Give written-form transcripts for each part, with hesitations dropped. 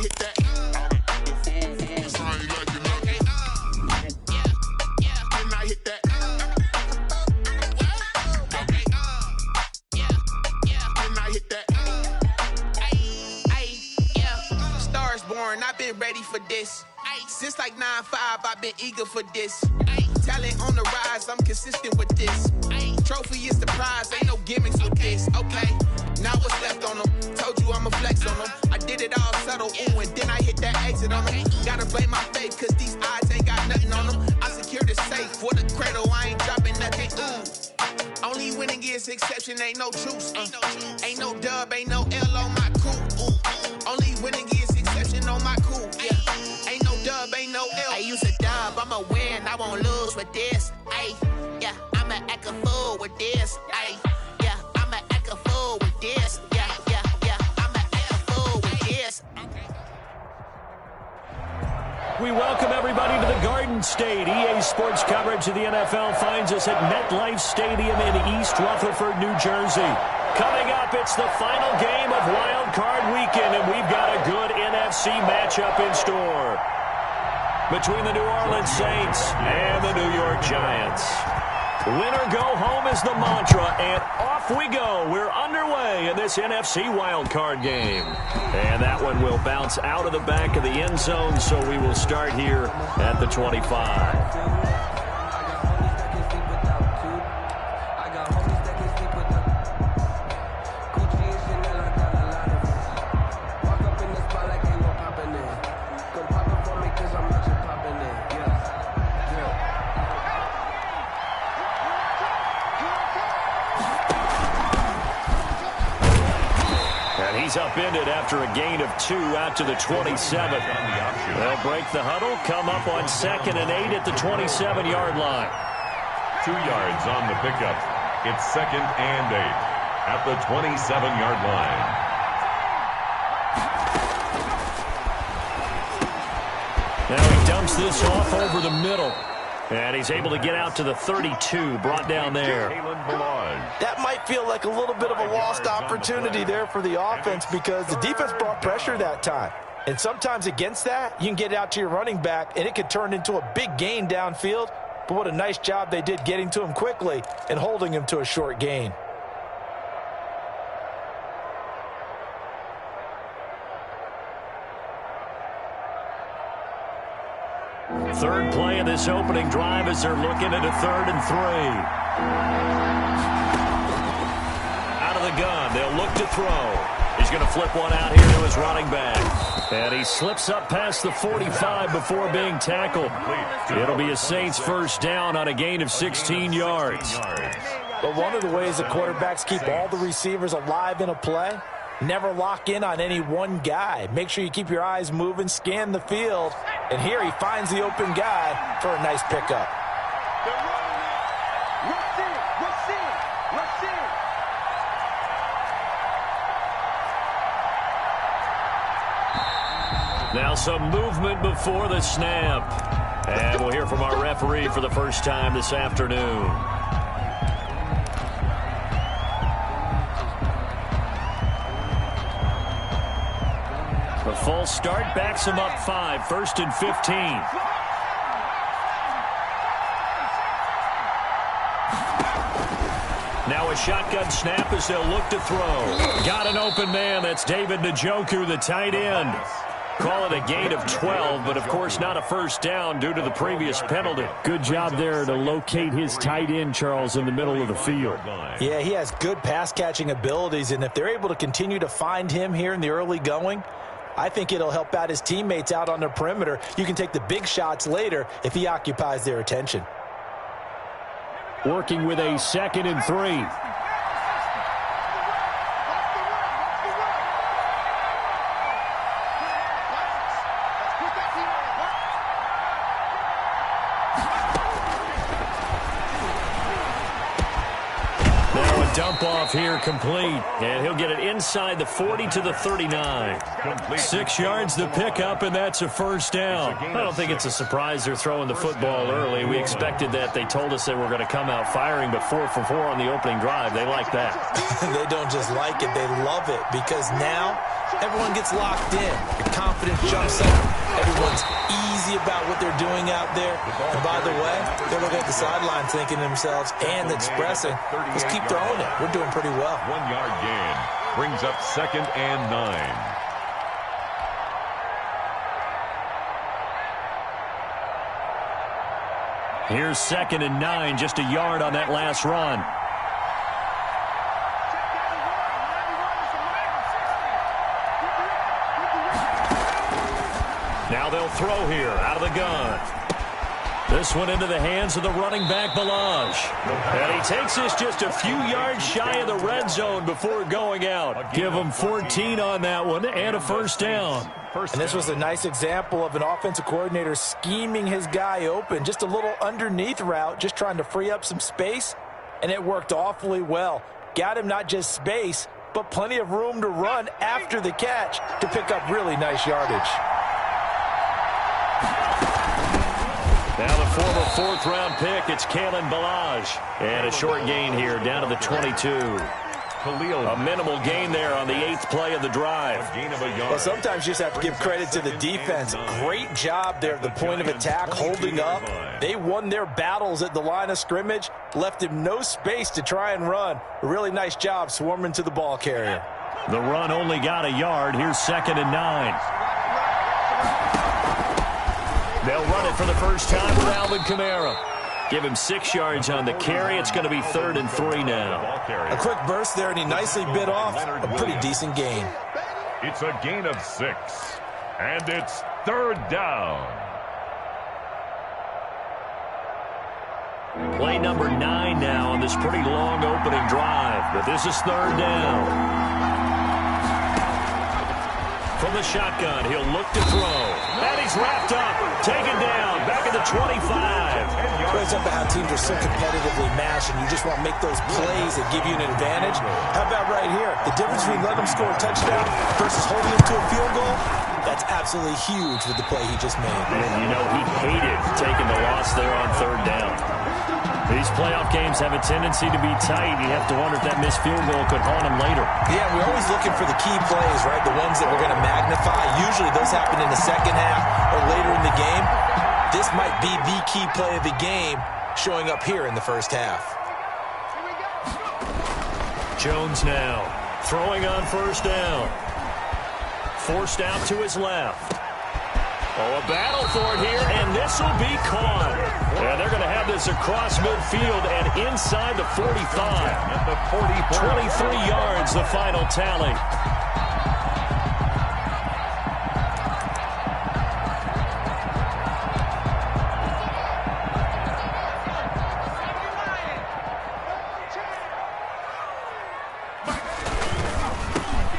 hit that. I've been ready for this. Since like 9-5, I've been eager for this. Talent on the rise, I'm consistent with this. Trophy is the prize, ain't no gimmicks with this. Okay, now what's left on them? Told you I'ma flex on them. I did it all subtle, ooh, and then I hit that exit on them. Gotta blame my faith, cause these odds ain't got nothing on them. I secured the safe for the cradle, I ain't dropping nothing, ooh. Only winning is exception, ain't no truce. Ain't no dub, ain't no L on my crew. Only winning is exception on my crew. Yeah. Ain't no dub, ain't no L. I use a dub, I'ma win, I won't lose with this. Ay, yeah, I'ma act a fool with this. Ay, yeah, I'ma act a fool with this. Yeah, yeah, yeah, I'ma act a fool with this. We welcome everybody to the Garden State. EA Sports coverage of the NFL finds us at MetLife Stadium in East Rutherford, New Jersey. Coming up, it's the final game of Wild Card Weekend, and we've got a good NFC matchup in store between the New Orleans Saints and the New York Giants. Win or go home is the mantra, and off we go. We're underway in this NFC Wild Card game. And that one will bounce out of the back of the end zone, so we will start here at the 25. He's upended after a gain of 2 out to the 27. They'll break the huddle, come up on 2nd and 8 at the 27-yard line. 2 yards on the pickup. It's 2nd and 8 at the 27-yard line. Now he dumps this off over the middle. And he's able to get out to the 32, brought down there. That might feel like a little bit of a lost opportunity there for the offense because the defense brought pressure that time. And sometimes against that, you can get it out to your running back, and it could turn into a big gain downfield. But what a nice job they did getting to him quickly and holding him to a short gain. Third play of this opening drive as they're looking at a 3rd and 3. Out of the gun, they'll look to throw. He's going to flip one out here to his running back. And he slips up past the 45 before being tackled. It'll be a Saints first down on a gain of 16 yards. But one of the ways the quarterbacks keep all the receivers alive in a play, never lock in on any one guy. Make sure you keep your eyes moving, scan the field. And here he finds the open guy for a nice pickup. Now some movement before the snap. And we'll hear from our referee for the first time this afternoon. The false start backs him up 5, 1st and 15. Now a shotgun snap as they'll look to throw. Got an open man. That's David Njoku, the tight end. Call it a gain of 12, but of course not a first down due to the previous penalty. Good job there to locate his tight end, Charles, in the middle of the field. Yeah, he has good pass-catching abilities, and if they're able to continue to find him here in the early going, I think it'll help out his teammates out on the perimeter. You can take the big shots later if he occupies their attention. Working with a 2nd and 3. Dump off here complete, and he'll get it inside the 40 to the 39. 6 yards the pickup, and that's a first down. I don't think it's a surprise they're throwing the football early. We expected that. They told us they were going to come out firing, but 4 for 4 on the opening drive. They like that. They don't just like it, they love it, because now everyone gets locked in. Your confidence jumps up. Everyone's easy about what they're doing out there. And by the way, they're looking at the sideline thinking to themselves and expressing, let's keep throwing it. We're doing pretty well. 1 yard gain brings up 2nd and 9. Here's 2nd and 9, just a yard on that last run. Now they'll throw here out of the gun. This one into the hands of the running back, Balaj. And he takes this just a few yards shy of the red zone before going out. Give him 14 on that one and a first down. And this was a nice example of an offensive coordinator scheming his guy open. Just a little underneath route, just trying to free up some space, and it worked awfully well. Got him not just space, but plenty of room to run after the catch to pick up really nice yardage. Now the former 4th-round pick, it's Kalen Balaj. And a short gain here down to the 22. A minimal gain there on the 8th play of the drive. Well, sometimes you just have to give credit to the defense. Great job there at the point of attack, holding up. They won their battles at the line of scrimmage, left him no space to try and run. A really nice job swarming to the ball carrier. The run only got a yard. Here's 2nd and 9. They'll run it for the first time with Alvin Kamara. Give him 6 yards on the carry. It's going to be 3rd and 3 now. A quick burst there, and he nicely bit off a pretty decent gain. It's a gain of 6. And it's 3rd down. Play number 9 now on this pretty long opening drive. But this is 3rd down. From the shotgun, he'll look to throw. And he's wrapped up, taken down, back at the 25. It's up how teams are so competitively matched, and you just want to make those plays that give you an advantage. How about right here? The difference between letting them score a touchdown versus holding them to a field goal, that's absolutely huge with the play he just made. And you know, he hated taking the loss there on 3rd down. These playoff games have a tendency to be tight. You have to wonder if that missed field goal could haunt him later. Yeah, we're always looking for the key plays, right? The ones that we're going to magnify. Usually those happen in the second half or later in the game. This might be the key play of the game showing up here in the first half. Jones now throwing on 1st down. Forced out to his left. Oh, a battle for it here, and this will be caught. And they're going to have this across midfield and inside the 45. At the 23 yards, the final tally.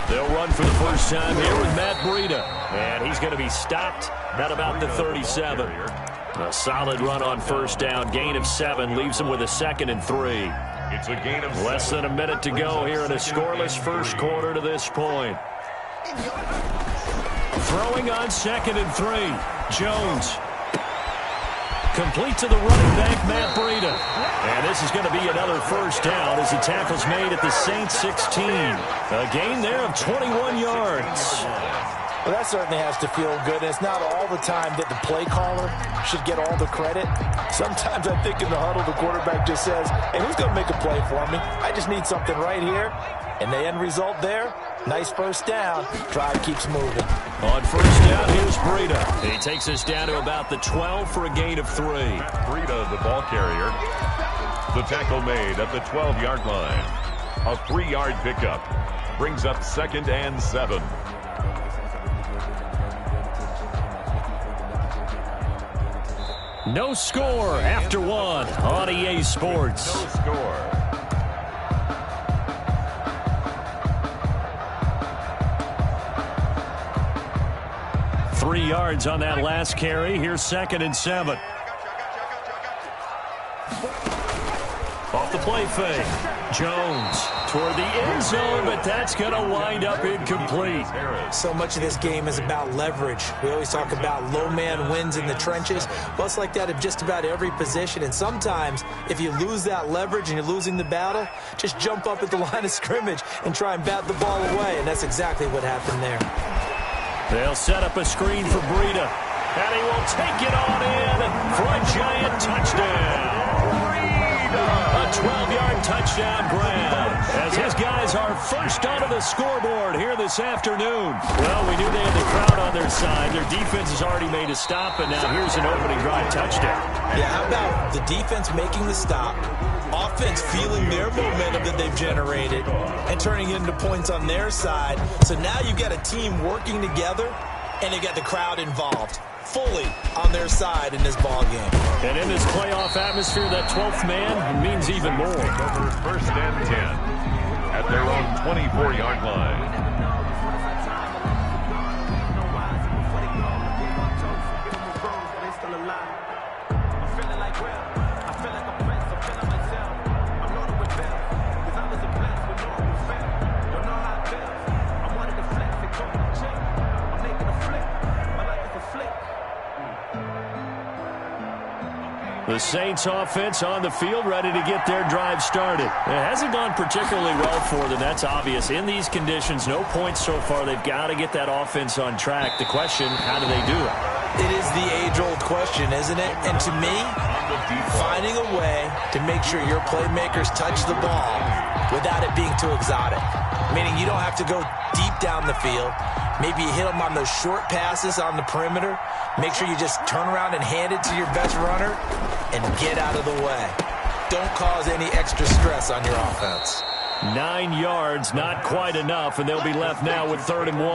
They'll run for the first time here with Matt Breida. And he's going to be stopped at about the 37. A solid run on 1st down. Gain of 7 leaves him with a 2nd and 3. It's a gain of 7. Less than a minute to go here in a scoreless first quarter to this point. Throwing on 2nd and 3. Jones. Complete to the running back, Matt Breida. And this is going to be another first down as the tackle's made at the Saints 16. A gain there of 21 yards. Well, that certainly has to feel good. And it's not all the time that the play caller should get all the credit. Sometimes I think in the huddle, the quarterback just says, hey, who's going to make a play for me? I just need something right here. And the end result there, nice first down. Drive keeps moving. On 1st down, here's Breida. He takes us down to about the 12 for a gain of 3. Breida, the ball carrier. The tackle made at the 12-yard line. A 3-yard pickup. Brings up 2nd and 7. No score after 1 on EA Sports. No score. Three yards on that last carry. Here's 2nd and 7. Off the play fake. Jones toward the end zone, but that's going to wind up incomplete. So much of this game is about leverage. We always talk about low man wins in the trenches. Well, it's like that of just about every position. And sometimes, if you lose that leverage and you're losing the battle, just jump up at the line of scrimmage and try and bat the ball away. And that's exactly what happened there. They'll set up a screen for Breida. And he will take it on in for a giant touchdown. A 12-yard touchdown grab as his guys are first onto the scoreboard here this afternoon. Well, we knew they had the crowd on their side. Their defense has already made a stop, and now here's an opening drive touchdown. Yeah, how about the defense making the stop, offense feeling their momentum that they've generated, and turning it into points on their side. So now you've got a team working together, and they've got the crowd involved fully on their side in this ball game. And in this playoff atmosphere, that 12th man means even more. First and 10 at their own 24-yard line. The Saints offense on the field, ready to get their drive started. It hasn't gone particularly well for them, that's obvious. In these conditions, no points so far. They've got to get that offense on track. The question, how do they do it? It is the age-old question, isn't it? And to me, finding a way to make sure your playmakers touch the ball without it being too exotic. Meaning you don't have to go deep down the field. Maybe you hit them on those short passes on the perimeter. Make sure you just turn around and hand it to your best runner and get out of the way. Don't cause any extra stress on your offense. 9 yards, not quite enough, and they'll be left now with 3rd and 1.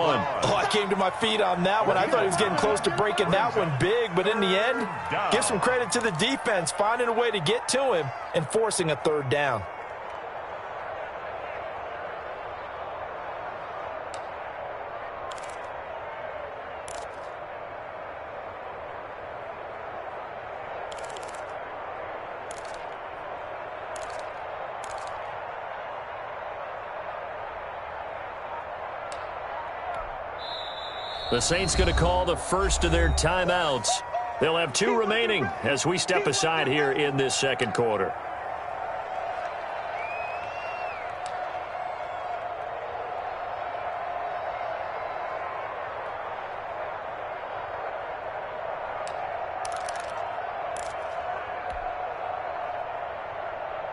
Oh, I came to my feet on that one. I thought he was getting close to breaking that one big, but in the end, give some credit to the defense, finding a way to get to him and forcing a 3rd down. The Saints going to call the first of their timeouts. They'll have 2 remaining as we step aside here in this second quarter.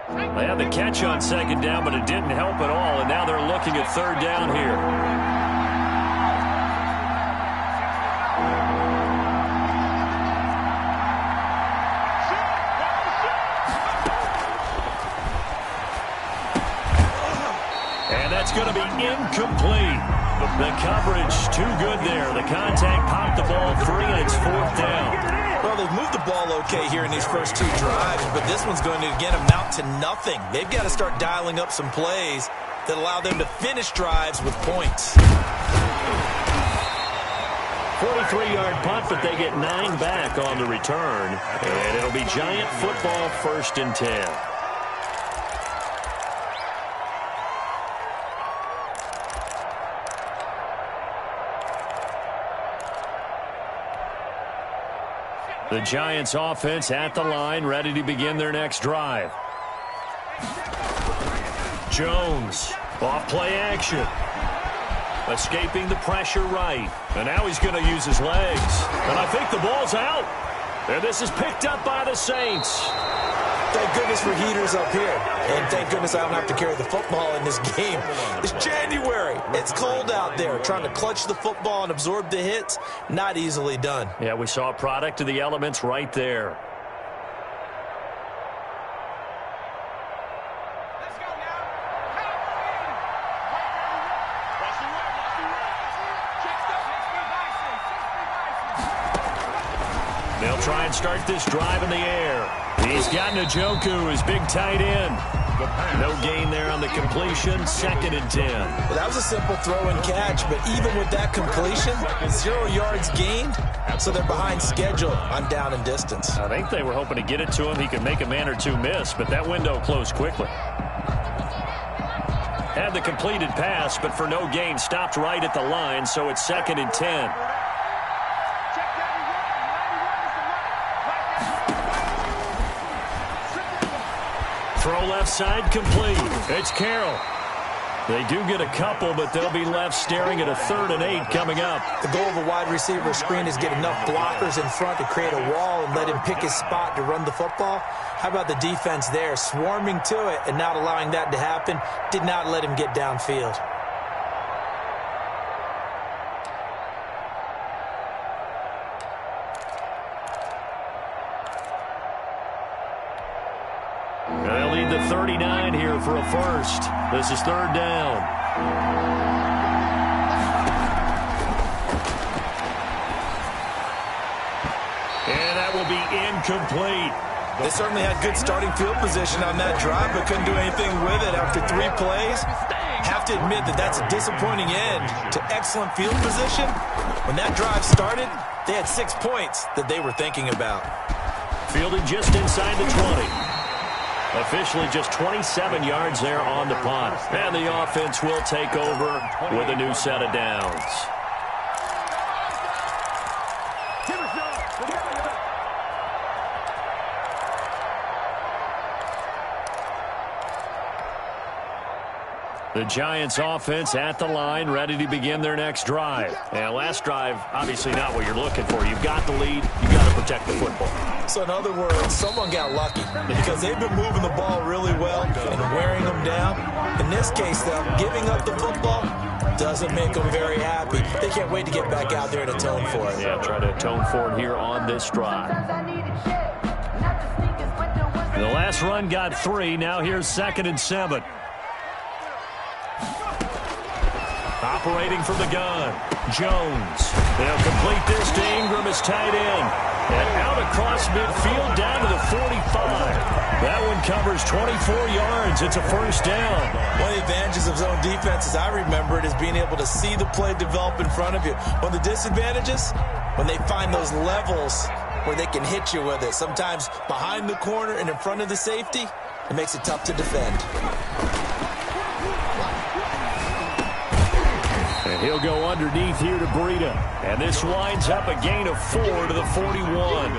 They had the catch on 2nd down, but it didn't help at all, and now they're looking at 3rd down here. It's going to be incomplete. The coverage too good there. The contact popped the ball free, and it's 4th down. Well, they've moved the ball okay here in these first 2 drives, but this one's going to, again, amount to nothing. They've got to start dialing up some plays that allow them to finish drives with points. 43-yard punt, but they get 9 back on the return, and it'll be Giant football 1st and 10. The Giants offense at the line, ready to begin their next drive. Jones, off play action. Escaping the pressure right. And now he's going to use his legs. And I think the ball's out. And this is picked up by the Saints. Thank goodness for heaters up here. And thank goodness I don't have to carry the football in this game. It's January. It's cold out there. Trying to clutch the football and absorb the hits, not easily done. Yeah, we saw a product of the elements right there. They'll try and start this drive in the air. He's got Njoku, his big tight end. No gain there on the completion, 2nd and 10. Well, that was a simple throw and catch, but even with that completion, 0 yards gained, so they're behind schedule on down and distance. I think they were hoping to get it to him. He could make a man or 2 miss, but that window closed quickly. Had the completed pass, but for no gain, stopped right at the line, so it's 2nd and 10. Throw left side complete. It's Carroll. They do get a couple, but they'll be left staring at a 3rd and 8 coming up. The goal of a wide receiver screen is get enough blockers in front to create a wall and let him pick his spot to run the football. How about the defense there, swarming to it and not allowing that to happen? Did not let him get downfield. They'll lead the 39 here for a first. This is 3rd down. And that will be incomplete. They certainly had good starting field position on that drive, but couldn't do anything with it after 3 plays. Have to admit that that's a disappointing end to excellent field position. When that drive started, they had 6 points that they were thinking about. Fielded just inside the 20. Officially just 27 yards there on the punt. And the offense will take over with a new set of downs. The Giants offense at the line, ready to begin their next drive. And last drive, obviously not what you're looking for. You've got the lead. You've got to protect the football. So in other words, someone got lucky because they've been moving the ball really well and wearing them down. In this case, though, giving up the football doesn't make them very happy. They can't wait to get back out there and atone for it. Yeah, try to atone for it here on this drive. The last run got 3. Now here's 2nd and 7. Operating from the gun, Jones. They'll complete this to Ingram as tight end. And out across midfield down to the 45. That one covers 24 yards. It's a first down. One of the advantages of zone defense, as I remember it, is being able to see the play develop in front of you. One of the disadvantages, when they find those levels where they can hit you with it, sometimes behind the corner and in front of the safety, it makes it tough to defend. And he'll go underneath here to Breida. And this winds up a gain of 4 to the 41.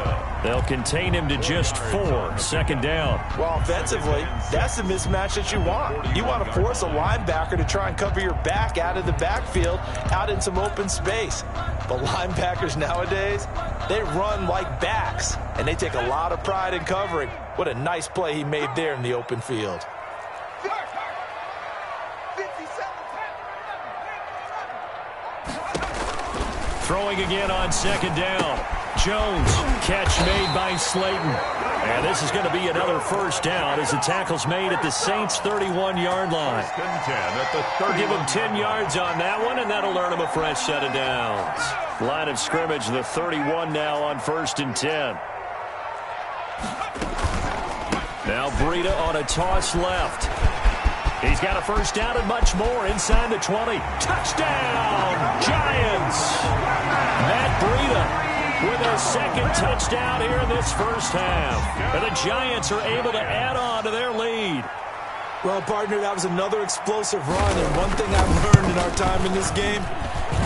They'll contain him to just 4. 2nd down. Well, offensively, that's the mismatch that you want. You want to force a linebacker to try and cover your back out of the backfield, out in some open space. But linebackers nowadays, they run like backs, and they take a lot of pride in covering. What a nice play he made there in the open field. Throwing again on 2nd down. Jones, catch made by Slayton. And this is going to be another first down as the tackle's made at the Saints' 31-yard line. Give them 10 yards on that one, and that'll earn them a fresh set of downs. Line of scrimmage, the 31 now on 1st and 10. Now Breida on a toss left. He's got a first down and much more inside the 20. Touchdown, Giants! Matt Breida with a 2nd touchdown here in this first half. And the Giants are able to add on to their lead. Well, partner, that was another explosive run. And one thing I've learned in our time in this game,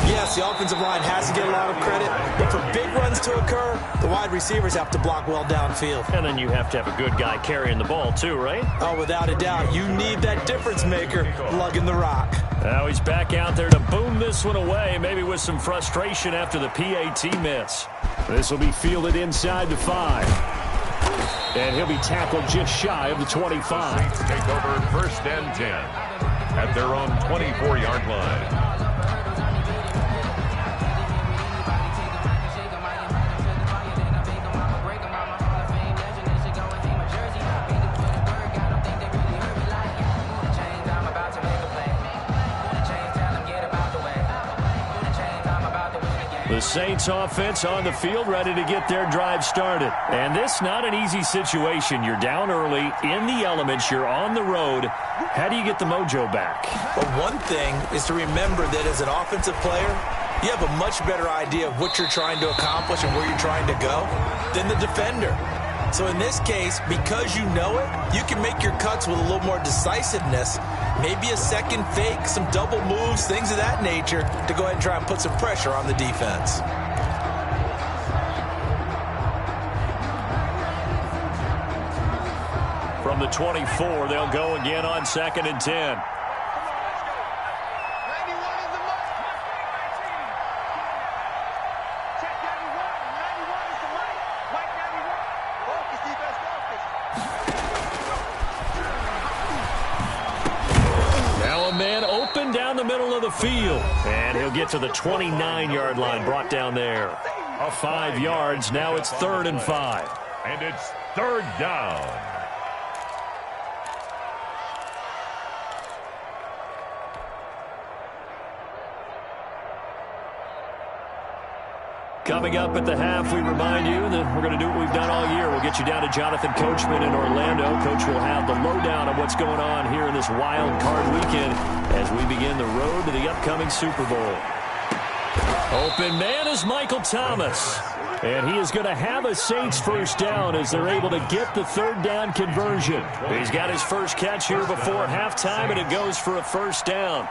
yes, the offensive line has to get a lot of credit, but for big runs to occur, the wide receivers have to block well downfield. And then you have to have a good guy carrying the ball too, right? Oh, without a doubt. You need that difference maker lugging the rock. Now he's back out there to boom this one away, maybe with some frustration after the PAT miss. This will be fielded inside the 5. And he'll be tackled just shy of the 25. Saints take over 1st and 10 at their own 24-yard line. The Saints offense on the field ready to get their drive started. And this not an easy situation. You're down early, in the elements, you're on the road. How do you get the mojo back? Well, one thing is to remember that as an offensive player, you have a much better idea of what you're trying to accomplish and where you're trying to go than the defender. So in this case, because you know it, you can make your cuts with a little more decisiveness. Maybe a second fake, some double moves, things of that nature to go ahead and try and put some pressure on the defense. From the 24, they'll go again on 2nd and 10. Now a man open down the middle of the field. And he'll get to the 29-yard line, brought down there. 5 yards, now it's 3rd and 5. And it's 3rd down. Coming up at the half, we remind you that we're going to do what we've done all year. We'll get you down to Jonathan Coachman in Orlando. Coach will have the lowdown of what's going on here in this wild card weekend as we begin the road to the upcoming Super Bowl. Open man is Michael Thomas. And he is going to have a Saints first down as they're able to get the 3rd down conversion. He's got his first catch here before halftime, and it goes for a first down.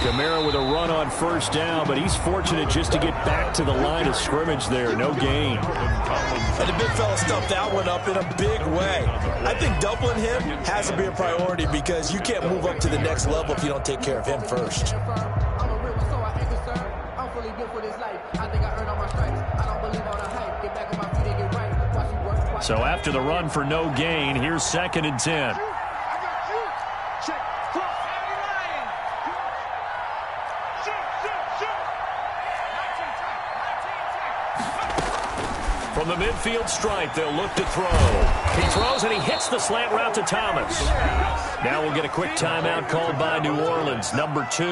Kamara with a run on first down, but he's fortunate just to get back to the line of scrimmage there. No gain. And the big fella stuffed that one up in a big way. I think doubling him has to be a priority because you can't move up to the next level if you don't take care of him first. So after the run for no gain, here's 2nd and 10. From the midfield stripe, they'll look to throw. He throws, and he hits the slant route to Thomas. Now we'll get a quick timeout called by New Orleans, number 2,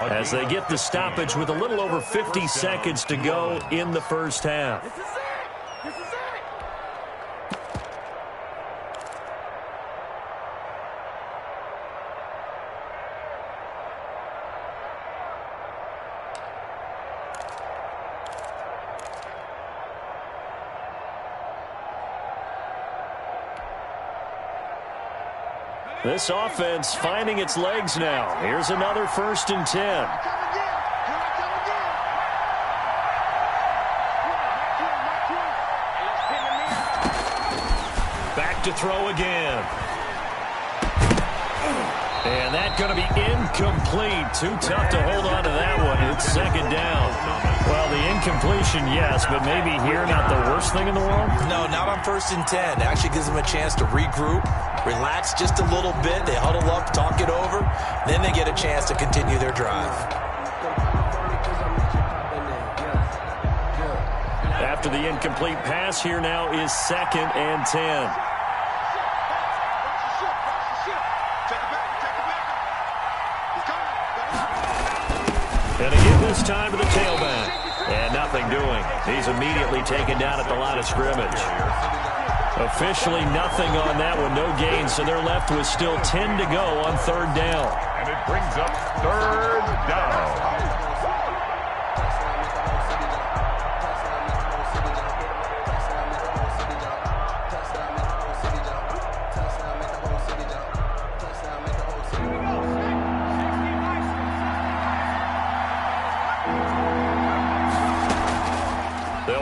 as they get the stoppage with a little over 50 seconds to go in the first half. This offense finding its legs now. Here's another 1st and 10. Back to throw again. And that's going to be incomplete. Too tough to hold on to that one. It's 2nd down. Well, the incompletion, yes, but maybe here not the worst thing in the world? No, not on 1st and 10. It actually gives them a chance to regroup, relax just a little bit. They huddle up, talk it over. Then they get a chance to continue their drive. After the incomplete pass, here now is 2nd and 10. And again this time to the tailback. And nothing doing. He's immediately taken down at the line of scrimmage. Officially nothing on that one. No gain, so they're left with still 10 to go on 3rd down. And it brings up 3rd down.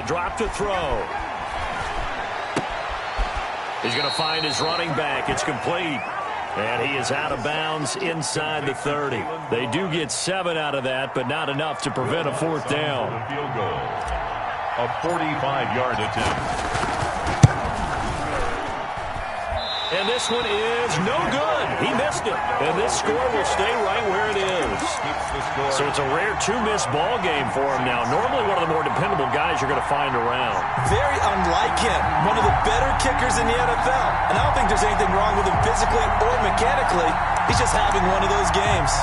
Drop to throw. He's going to find his running back. It's complete. And he is out of bounds inside the 30. They do get 7 out of that, but not enough to prevent a 4th down. Field goal. A 45-yard attempt. And this one is no good. He missed it. And this score will stay right where it is. So it's a rare 2-miss ball game for him now. Normally one of the more dependable guys you're going to find around. Very unlike him. One of the better kickers in the NFL. And I don't think there's anything wrong with him physically or mechanically. He's just having one of those games.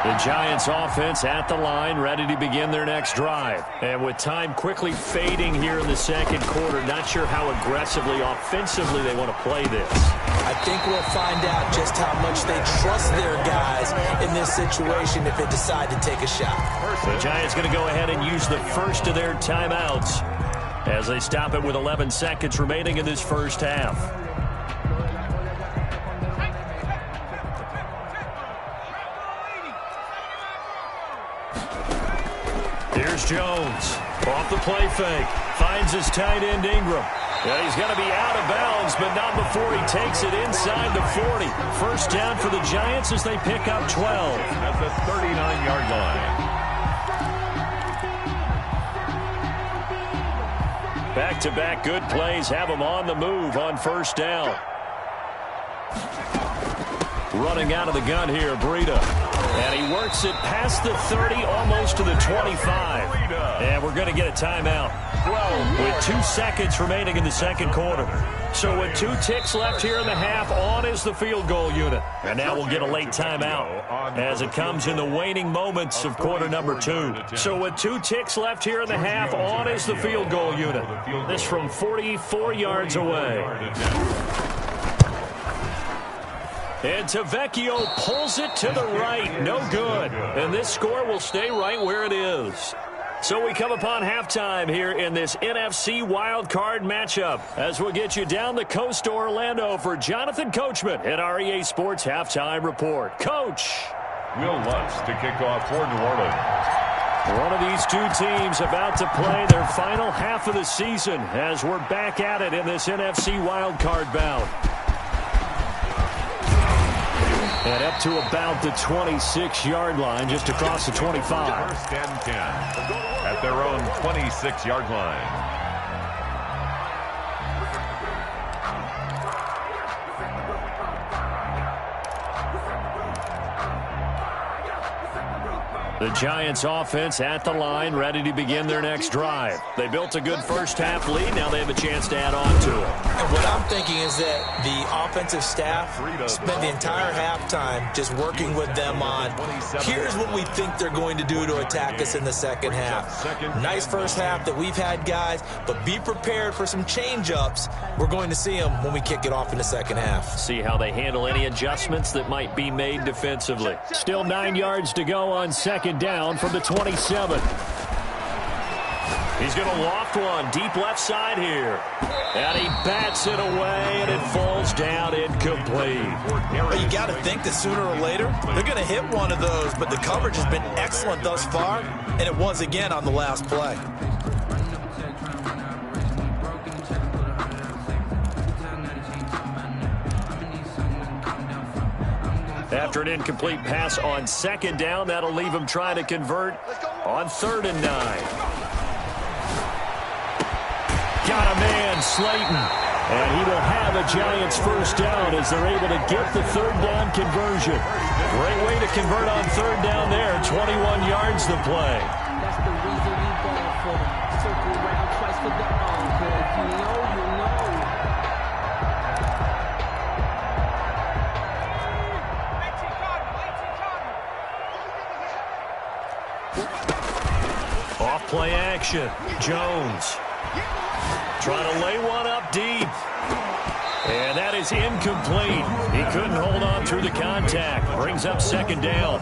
The Giants offense at the line, ready to begin their next drive. And with time quickly fading here in the 2nd quarter, not sure how aggressively, offensively they want to play this. I think we'll find out just how much they trust their guys in this situation if they decide to take a shot. The Giants going to go ahead and use the first of their timeouts as they stop it with 11 seconds remaining in this first half. Here's Jones. Off the play fake. Finds his tight end Ingram. And he's going to be out of bounds, but not before he takes it inside the 40. First down for the Giants as they pick up 12. At the 39-yard line. Back-to-back good plays have him on the move on first down. Running out of the gun here, Breida. And he works it past the 30, almost to the 25. And we're going to get a timeout with 2 seconds remaining in the second quarter. So with 2 ticks left here in the half, on is the field goal unit. And now we'll get a late timeout as it comes in the waning moments of quarter number 2. So with 2 ticks left here in the half, on is the field goal unit. This from 44 yards away. And Tavecchio pulls it to the right. No good. And this score will stay right where it is. So we come upon halftime here in this NFC wildcard matchup as we'll get you down the coast to Orlando for Jonathan Coachman at our EA Sports Halftime Report. Coach. Will Lutz to kick off for New Orleans. One of these two teams about to play their final half of the season as we're back at it in this NFC wildcard bout. And up to about the 26-yard line, just across the 25. First and 10 at their own 26-yard line. The Giants offense at the line, ready to begin their next drive. They built a good first half lead. Now they have a chance to add on to it. And what I'm thinking is that the offensive staff spent the entire halftime just working with them on, here's what we think they're going to do to attack us in the second half. Nice first half that we've had, guys, but be prepared for some change-ups. We're going to see them when we kick it off in the second half. See how they handle any adjustments that might be made defensively. Still 9 yards to go on second down from the 27. He's going to loft one deep left side here. And he bats it away, and it falls down incomplete. Well, you got to think that sooner or later they're going to hit one of those, but the coverage has been excellent thus far, and it was again on the last play. After an incomplete pass on second down, that'll leave him trying to convert on 3rd and 9. Got a man, Slayton. And he will have a Giants first down as they're able to get the 3rd down conversion. Great way to convert on 3rd down there. 21 yards the play. That's the reason we ball for them. Circle around twice for the encore. If you know, you know. Off play action. Jones trying to lay one up deep. And that is incomplete. He couldn't hold on through the contact. Brings up 2nd down.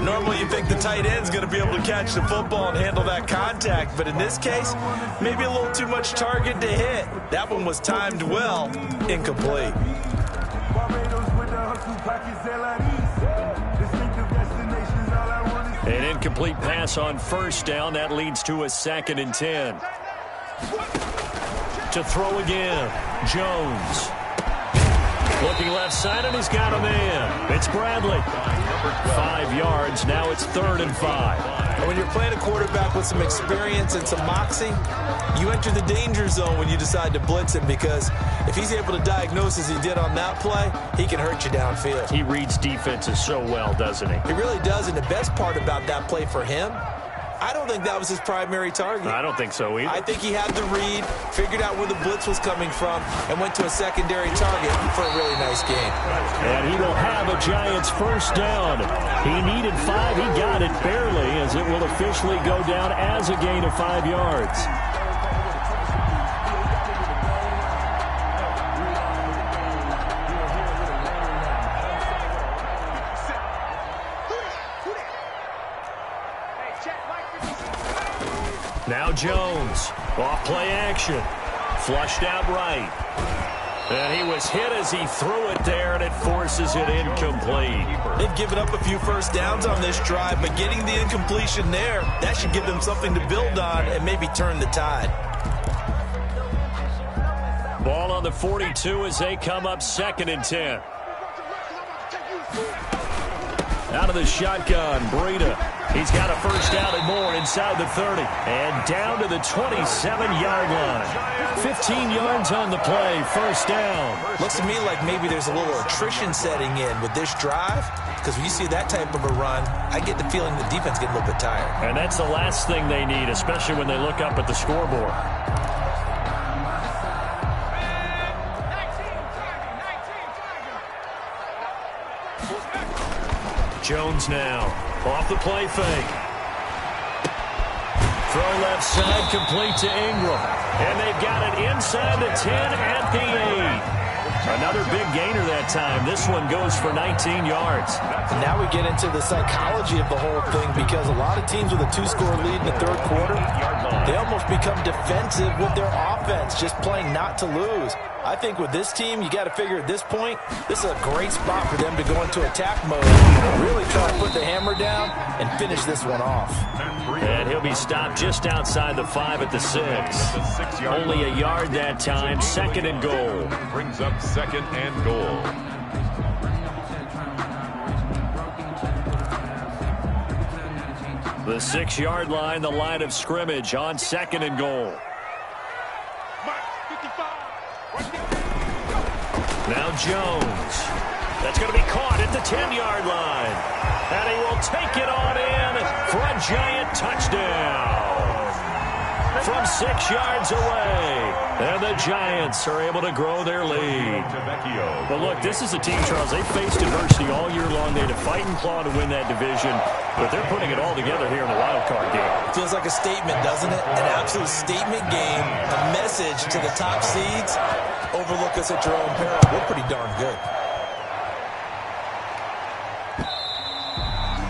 Normally you think the tight end's going to be able to catch the football and handle that contact, but in this case, maybe a little too much target to hit. That one was timed well. Incomplete. An incomplete pass on 1st down. That leads to a 2nd and 10. To throw again. Jones. Looking left side, and he's got a man. It's Bradley. 5 yards. Now it's 3rd and 5. And when you're playing a quarterback with some experience and some moxie, you enter the danger zone when you decide to blitz him, because if he's able to diagnose as he did on that play, he can hurt you downfield. He reads defenses so well, doesn't he? He really does, and the best part about that play for him, I don't think that was his primary target. I don't think so either. I think he had the read, figured out where the blitz was coming from, and went to a secondary target for a really nice game. And he will have a Giants first down. He needed 5. He got it barely, as it will officially go down as a gain of 5 yards. Now Jones, off play action, flushed out right. And he was hit as he threw it there, and it forces it incomplete. They've given up a few first downs on this drive, but getting the incompletion there, that should give them something to build on and maybe turn the tide. Ball on the 42 as they come up 2nd and 10. Out of the shotgun, Breida. He's got a first down and more inside the 30. And down to the 27-yard line. 15 yards on the play, first down. Looks to me like maybe there's a little attrition setting in with this drive, because when you see that type of a run, I get the feeling the defense getting a little bit tired. And that's the last thing they need, especially when they look up at the scoreboard. Jones now, off the play fake. Throw left side, complete to Ingram. And they've got it inside the 10 at the 8. Another big gainer that time. This one goes for 19 yards. And now we get into the psychology of the whole thing, because a lot of teams with a 2-score lead in the third quarter, they almost become defensive with their offense, just playing not to lose. I think with this team, you got to figure at this point, this is a great spot for them to go into attack mode, really try to put the hammer down and finish this one off. And he'll be stopped just outside the 5 at the 6. Only a yard that time, 2nd and goal. Brings up 2nd and goal. The 6-yard line, the line of scrimmage on 2nd and goal. Now Jones. That's going to be caught at the 10-yard line. And he will take it on in for a giant touchdown. From 6 yards away. And the Giants are able to grow their lead. But look, this is a team, Charles, they faced adversity all year long. They had to fight and claw to win that division. But they're putting it all together here in the wild card game. Feels like a statement, doesn't it? An absolute statement game. A message to the top seeds. Overlook us at your own peril. We're pretty darn good.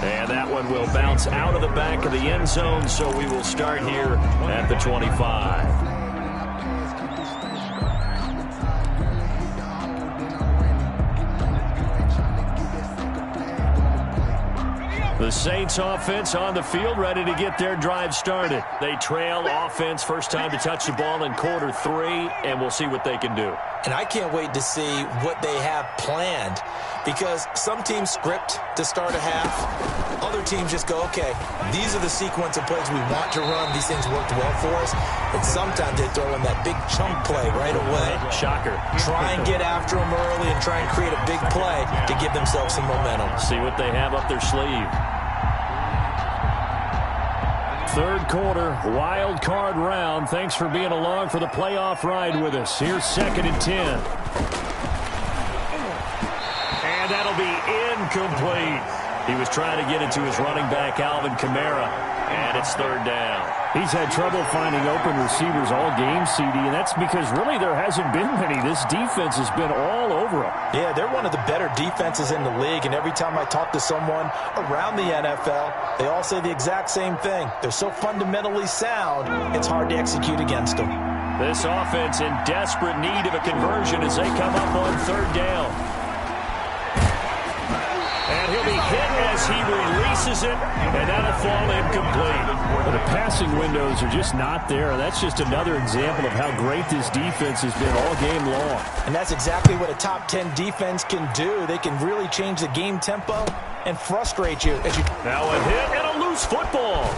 And that one will bounce out of the back of the end zone, so we will start here at the 25. The Saints offense on the field, ready to get their drive started. They trail offense, first time to touch the ball in quarter 3, and we'll see what they can do. And I can't wait to see what they have planned, because some teams script to start a half. Other teams just go, okay, these are the sequence of plays we want to run. These things worked well for us. And sometimes they throw in that big chunk play right away. Shocker. Try and get after them early and try and create a big play to give themselves some momentum. See what they have up their sleeve. Third quarter, wild card round. Thanks for being along for the playoff ride with us. Here's 2nd and 10. And that'll be incomplete. He was trying to get it to his running back, Alvin Kamara, and it's 3rd down. He's had trouble finding open receivers all game, CD, and that's because really there hasn't been many. This defense has been all over him. Yeah, they're one of the better defenses in the league, and every time I talk to someone around the NFL, they all say the exact same thing. They're so fundamentally sound, it's hard to execute against them. This offense in desperate need of a conversion as they come up on 3rd down. And he'll be hit as he releases it, and that'll fall incomplete. But the passing windows are just not there. That's just another example of how great this defense has been all game long. And that's exactly what a top 10 defense can do. They can really change the game tempo and frustrate you. Now a hit and a loose football.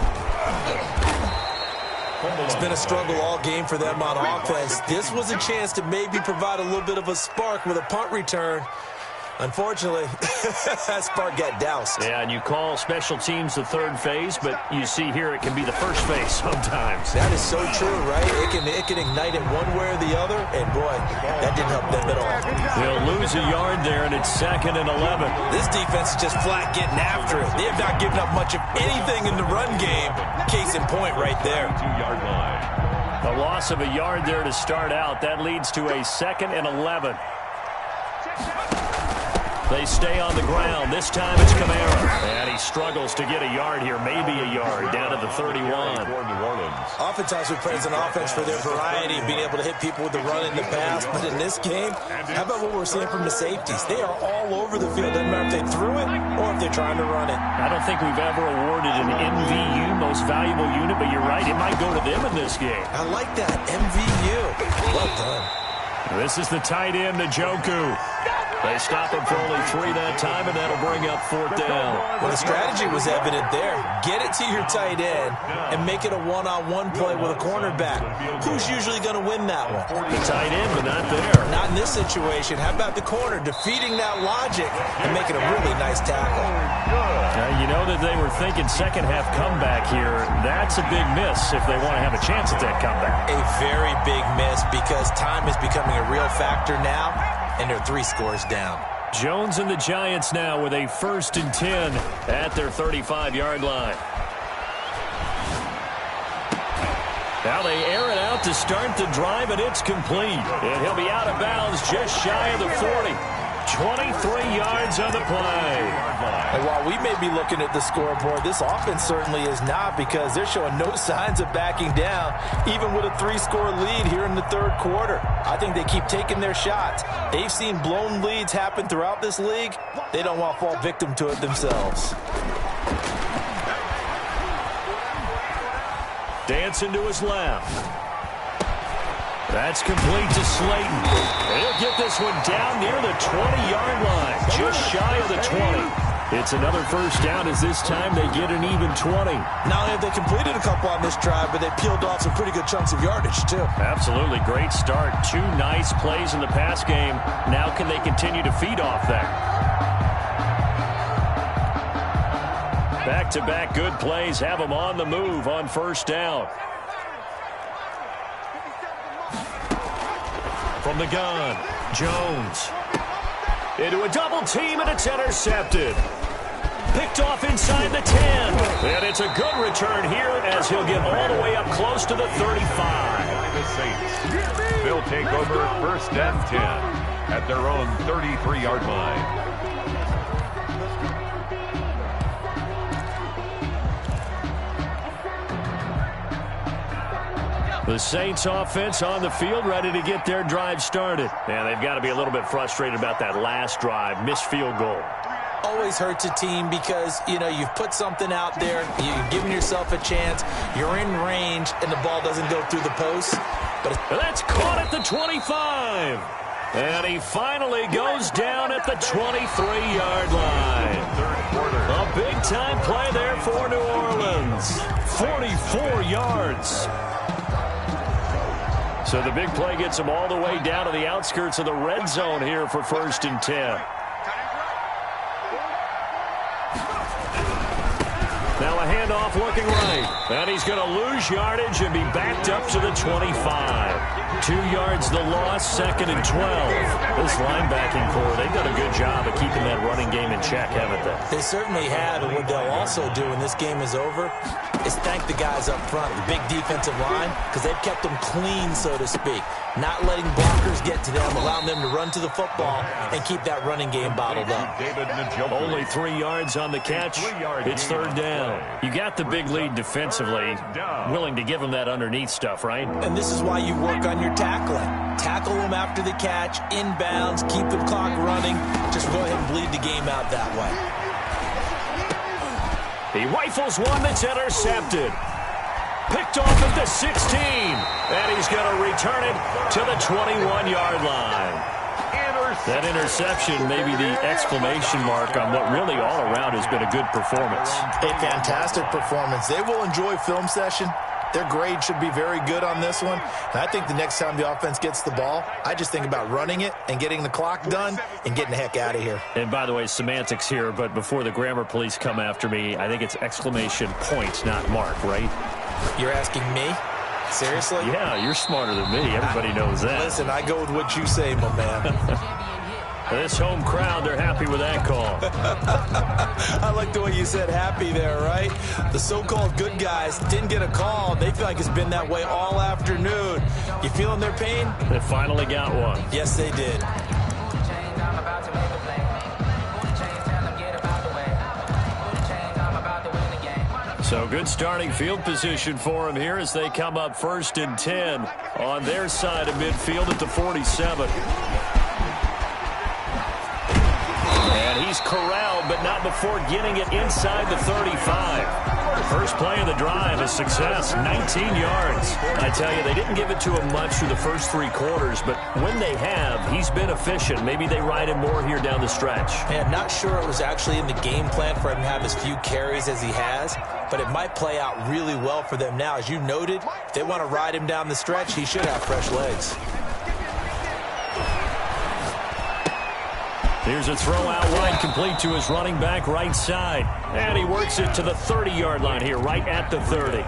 It's been a struggle all game for them on offense. This was a chance to maybe provide a little bit of a spark with a punt return. Unfortunately, that spark got doused. Yeah, and you call special teams the 3rd phase, but you see here it can be the 1st phase sometimes. That is so true, right? It can ignite it one way or the other, and boy, that didn't help them at all. They'll lose a yard there, and it's 2nd and 11. This defense is just flat getting after it. They have not given up much of anything in the run game. Case in point right there. 2-yard line. A loss of a yard there to start out. That leads to a 2nd and 11. They stay on the ground. This time it's Kamara. And he struggles to get a yard here, maybe a yard, down to the 31. Oftentimes we praise an offense for their variety, being able to hit people with the run in the pass. But in this game, how about what we're seeing from the safeties? They are all over the field. Doesn't matter if they threw it or if they're trying to run it. I don't think we've ever awarded an MVU, most valuable unit, but you're right, it might go to them in this game. I like that, MVU. Well done. This is the tight end, Njoku. They stop him for only 3 that time, and that'll bring up 4th down. Well, the strategy was evident there. Get it to your tight end and make it a one-on-one play with a cornerback. Who's usually going to win that one? The tight end, but not there. Not in this situation. How about the corner defeating that logic and making a really nice tackle? You know that they were thinking second-half comeback here. That's a big miss if they want to have a chance at that comeback. A very big miss because time is becoming a real factor now, and they're 3 scores down. Jones and the Giants now with a 1st and 10 at their 35-yard line. Now they air it out to start the drive, and it's complete. And he'll be out of bounds just shy of the 40. 23 yards on the play. And while we may be looking at the scoreboard, this offense certainly is not, because they're showing no signs of backing down, even with a 3-score lead here in the 3rd quarter. I think they keep taking their shots. They've seen blown leads happen throughout this league. They don't want to fall victim to it themselves. Dancing to his left. That's complete to Slayton. He'll get this one down near the 20-yard line, just shy of the 20. It's another 1st down, as this time they get an even 20. Not only have they completed a couple on this drive, but they peeled off some pretty good chunks of yardage, too. Absolutely. Great start. 2 nice plays in the pass game. Now can they continue to feed off that? Back-to-back good plays have them on the move on 1st down. From the gun, Jones. Into a double team, and it's intercepted. Picked off inside the 10. And it's a good return here as he'll get all the way up close to the 35. The Saints. They'll take over 1st and 10 at their own 33-yard line. The Saints offense on the field, ready to get their drive started. And they've got to be a little bit frustrated about that last drive, missed field goal. Always hurts a team because, you've put something out there, you've given yourself a chance, you're in range, and the ball doesn't go through the post. But that's caught at the 25. And he finally goes down at the 23-yard line. A big-time play there for New Orleans. 44 yards. So the big play gets them all the way down to the outskirts of the red zone here for 1st and 10. Now a handoff looking right. And he's going to lose yardage and be backed up to the 25. 2 yards the loss, 2nd and 12. This linebacking core, they've done a good job of keeping that running game in check, haven't they? They certainly have, and what they'll also do when this game is over is thank the guys up front, the big defensive line, because they've kept them clean, so to speak. Not letting blockers get to them, allowing them to run to the football and keep that running game bottled up. Only 3 yards on the catch. It's 3rd down. You got the big lead defensively, willing to give them that underneath stuff, right? And this is why you work on your tackling. Tackle them after the catch, inbounds, keep the clock running. Just go ahead and bleed the game out that way. He rifles one that's intercepted. Picked off at the 16. And he's going to return it to the 21-yard line. That interception may be the exclamation mark on what really all around has been a good performance. A fantastic performance. They will enjoy film session. Their grade should be very good on this one. And I think the next time the offense gets the ball, I just think about running it and getting the clock done and getting the heck out of here. And by the way, semantics here, but before the grammar police come after me, I think it's exclamation point, not mark, right? You're asking me? Seriously? Yeah, you're smarter than me. Everybody knows that. Listen, I go with what you say, my man. This home crowd, they're happy with that call. I like the way you said happy there, right? The so-called good guys didn't get a call. They feel like it's been that way all afternoon. You feeling their pain? They finally got one. Yes, they did. So good starting field position for him here as they come up 1st and 10 on their side of midfield at the 47. And he's corralled, but not before getting it inside the 35. First play of the drive, a success, 19 yards. I tell you, they didn't give it to him much through the first 3 quarters, but when they have, he's been efficient. Maybe they ride him more here down the stretch. Yeah, not sure it was actually in the game plan for him to have as few carries as he has, but it might play out really well for them now. As you noted, if they want to ride him down the stretch, he should have fresh legs. Here's a throw out wide, complete to his running back right side. And he works it to the 30-yard line here, right at the 30.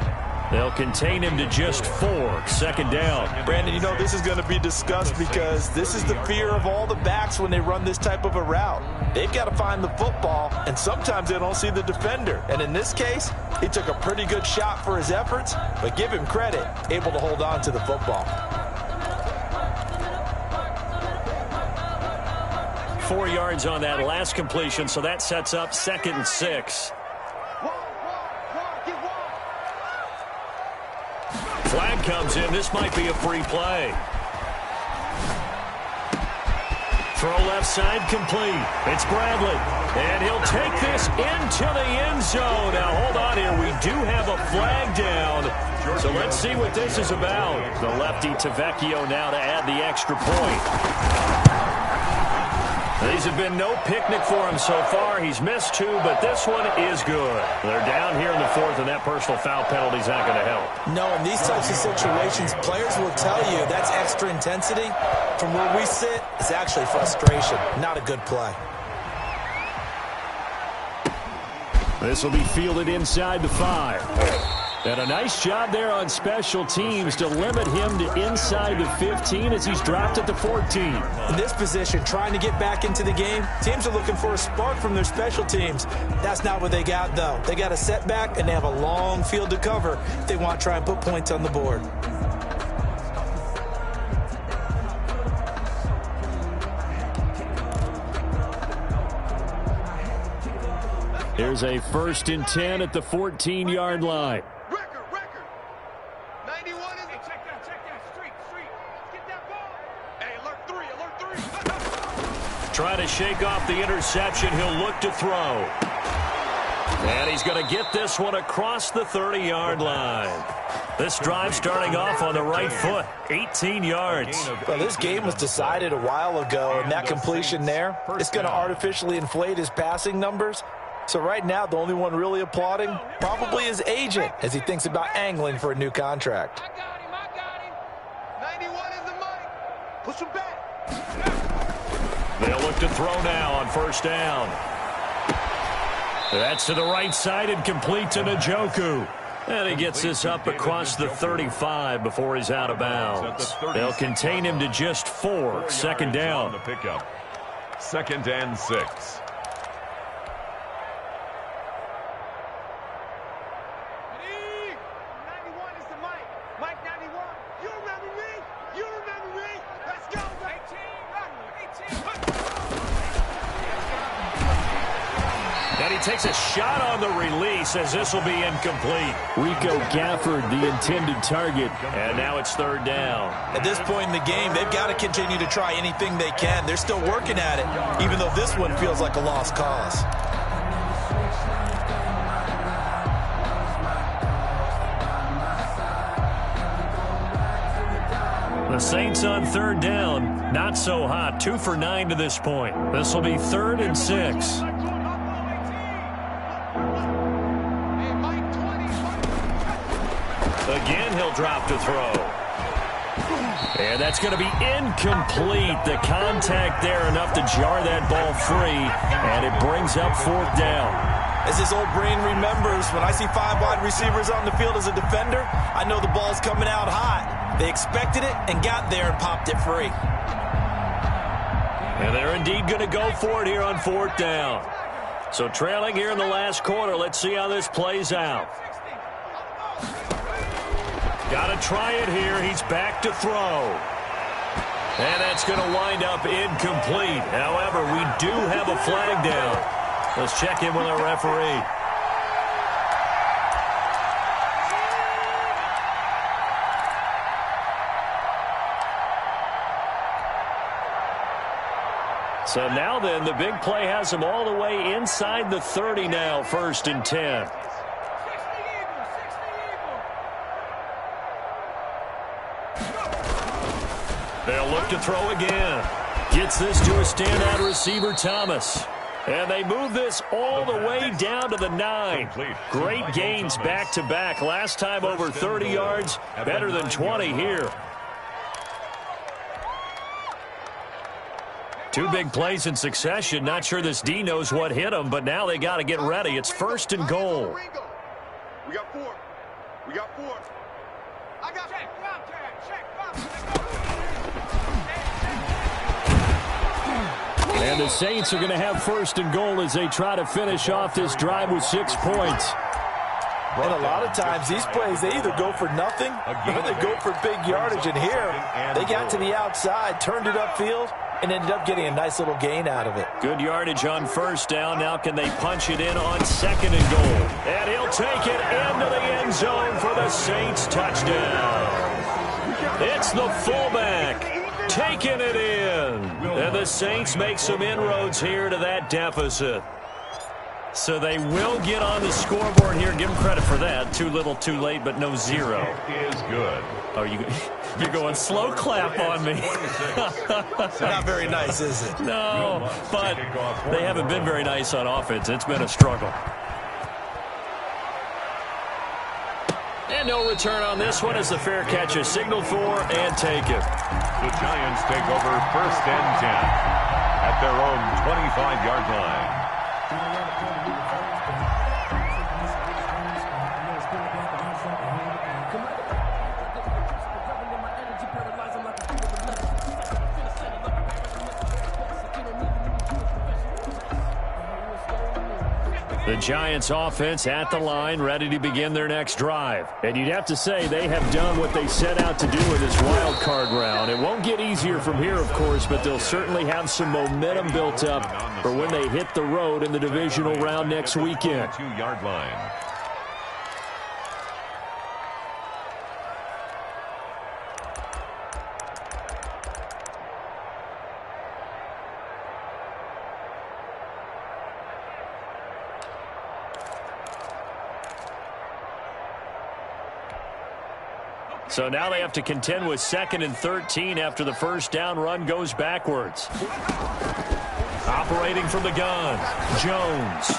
They'll contain him to just 4, 2nd down. Brandon, you know this is going to be discussed because this is the fear of all the backs when they run this type of a route. They've got to find the football, and sometimes they don't see the defender. And in this case, he took a pretty good shot for his efforts, but give him credit, able to hold on to the football. 4 yards on that last completion, so that sets up 2nd and 6. Flag comes in. This might be a free play. Throw left side complete. It's Bradley. And he'll take this into the end zone. Now, hold on here. We do have a flag down. So let's see what this is about. The lefty Tavecchio now to add the extra point. These have been no picnic for him so far. He's missed 2, but this one is good. They're down here in the 4th, and that personal foul penalty is not going to help. No, in these types of situations, players will tell you that's extra intensity. From where we sit, it's actually frustration. Not a good play. This will be fielded inside the 5. And a nice job there on special teams to limit him to inside the 15 as he's dropped at the 14. In this position, trying to get back into the game, teams are looking for a spark from their special teams. That's not what they got, though. They got a setback, and they have a long field to cover if they want to try and put points on the board. Here's a 1st and 10 at the 14-yard line. Trying to shake off the interception. He'll look to throw. And he's going to get this one across the 30-yard line. This drive starting off on the right foot. 18 yards. Well, this game was decided a while ago, and that completion there, it's going to artificially inflate his passing numbers. So right now, the only one really applauding probably his agent as he thinks about angling for a new contract. I got him. 91 is the money. Push him back. They'll look to throw now on 1st down. That's to the right side and complete to Njoku. And he gets this up across the 35 before he's out of bounds. They'll contain him to just 4, 2nd down. 2nd and 6. Takes a shot on the release as this will be incomplete. Rico Gafford, the intended target. And now it's 3rd down. At this point in the game, they've got to continue to try anything they can. They're still working at it, even though this one feels like a lost cause. The Saints on 3rd down. Not so hot. 2 for 9 to this point. This will be 3rd and 6. Again, he'll drop to throw. And that's going to be incomplete. The contact there enough to jar that ball free, and it brings up 4th down. As his old brain remembers, when I see 5 wide receivers on the field as a defender, I know the ball's coming out hot. They expected it and got there and popped it free. And they're indeed going to go for it here on 4th down. So trailing here in the last quarter, let's see how this plays out. Got to try it here. He's back to throw. And that's going to wind up incomplete. However, we do have a flag down. Let's check in with our referee. So now then, the big play has them all the way inside the 30 now, 1st and 10. They'll look to throw again. Gets this to a standout receiver, Thomas. And they move this all the way down to the 9. Great gains back-to-back. Last time over 30 yards, better than 20 here. 2 big plays in succession. Not sure this D knows what hit him, but now they got to get ready. It's 1st and goal. We got 4. We got 4. I got check. And the Saints are going to have 1st and goal as they try to finish off this drive with 6 points. And a lot of times, these plays, they either go for nothing or they go for big yardage. And here, they got to the outside, turned it upfield, and ended up getting a nice little gain out of it. Good yardage on 1st down. Now can they punch it in on 2nd and goal? And he'll take it into the end zone for the Saints touchdown. It's the fullback taking it in. And the Saints make some inroads here to that deficit. So they will get on the scoreboard here. Give them credit for that. Too little, too late, but no 0. Is good. Oh, you're going slow clap on me. Not very nice, is it? No, but they haven't been very nice on offense. It's been a struggle. And no return on this one as the fair catch is signaled for and taken. The Giants take over 1st and 10 at their own 25-yard line. The Giants offense at the line, ready to begin their next drive. And you'd have to say they have done what they set out to do in this wild card round. It won't get easier from here, of course, but they'll certainly have some momentum built up for when they hit the road in the divisional round next weekend. 2-yard line. So now they have to contend with 2nd and 13 after the 1st down run goes backwards. Operating from the gun, Jones.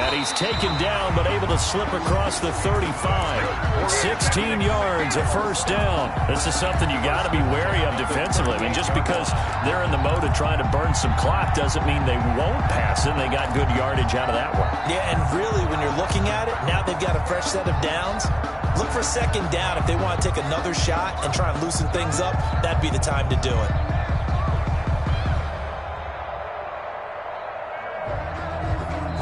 And he's taken down but able to slip across the 35. 16 yards, a 1st down. This is something you got to be wary of defensively. I mean, just because they're in the mode of trying to burn some clock doesn't mean they won't pass it. They got good yardage out of that one. Yeah, and really, when you're looking at it, now they've got a fresh set of downs. Look for 2nd down. If they want to take another shot and try and loosen things up, that'd be the time to do it.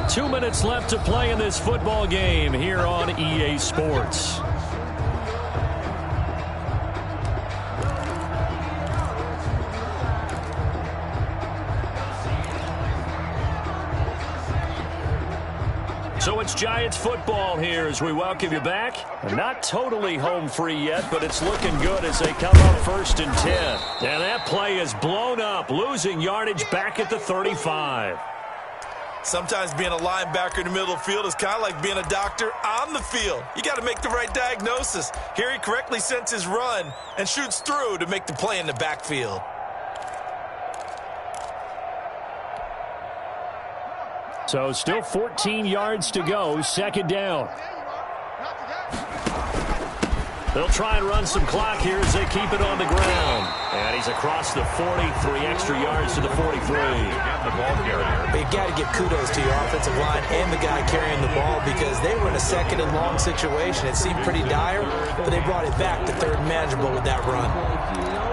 Two minutes left to play in this football game here on EA Sports. So it's Giants football here as we welcome you back. Not totally home free yet, but it's looking good as they come up 1st and 10. And that play is blown up, losing yardage back at the 35. Sometimes being a linebacker in the middle of the field is kind of like being a doctor on the field. You got to make the right diagnosis. Here he correctly sends his run and shoots through to make the play in the backfield. So still 14 yards to go, 2nd down. They'll try and run some clock here as they keep it on the ground. And he's across the 40, 3 extra yards to the 43. The ball carrier. But you got to give kudos to your offensive line and the guy carrying the ball because they were in a 2nd and long situation. It seemed pretty dire, but they brought it back to 3rd and manageable with that run.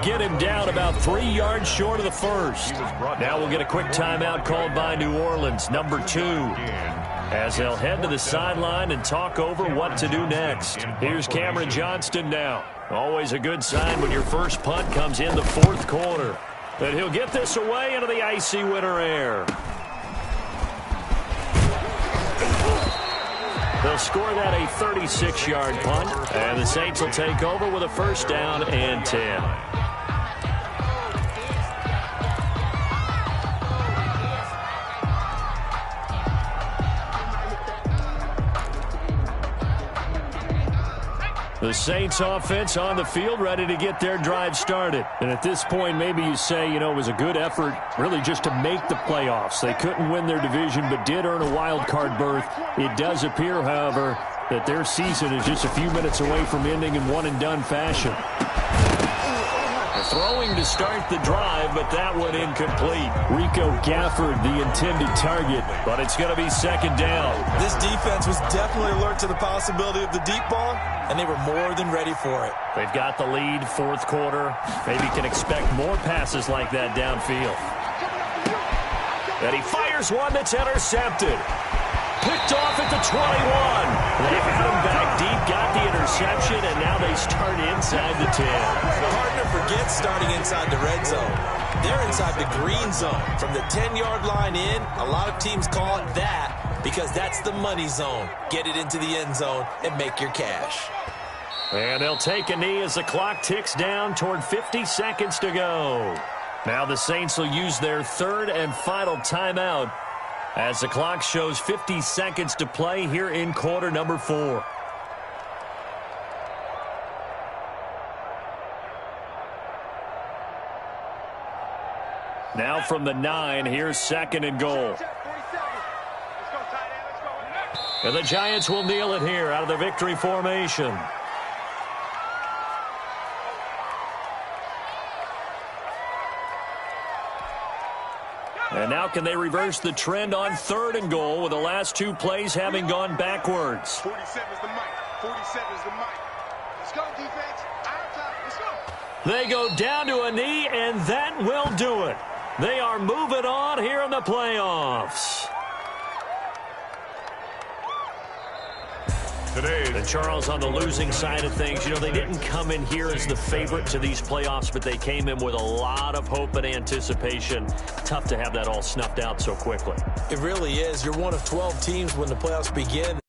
get him down about 3 yards short of the first. Now we'll get a quick timeout called by New Orleans, number 2, as they'll head to the sideline and talk over what to do next. Here's Cameron Johnston now. Always a good sign when your first punt comes in the fourth quarter. But he'll get this away into the icy winter air. They'll score that a 36-yard punt, and the Saints will take over with a first down and 10. The Saints offense on the field, ready to get their drive started. And at this point, maybe you say, it was a good effort really just to make the playoffs. They couldn't win their division, but did earn a wild card berth. It does appear, however, that their season is just a few minutes away from ending in one-and-done fashion. Throwing to start the drive, but that one incomplete. Rico Gafford, the intended target, but it's going to be second down. This defense was definitely alert to the possibility of the deep ball, and they were more than ready for it. They've got the lead, fourth quarter. Maybe can expect more passes like that downfield. And he fires one that's intercepted. Picked off at the 21. They had him back deep, got the interception, and now they start inside the 10. Hard to forget starting inside the red zone. They're inside the green zone. From the 10-yard line in, a lot of teams call it that because that's the money zone. Get it into the end zone and make your cash. And they'll take a knee as the clock ticks down toward 50 seconds to go. Now the Saints will use their third and final timeout as the clock shows 50 seconds to play here in quarter number 4. Now from the 9, here's second and goal. And the Giants will kneel it here out of the victory formation. And now can they reverse the trend on third and goal with the last 2 plays having gone backwards? 47 is the mic. 47 is the mic. Let's go, defense. Let's go. They go down to a knee, and that will do it. They are moving on here in the playoffs. And Charles, on the losing side of things, they didn't come in here as the favorite to these playoffs, but they came in with a lot of hope and anticipation. Tough to have that all snuffed out so quickly. It really is. You're one of 12 teams when the playoffs begin.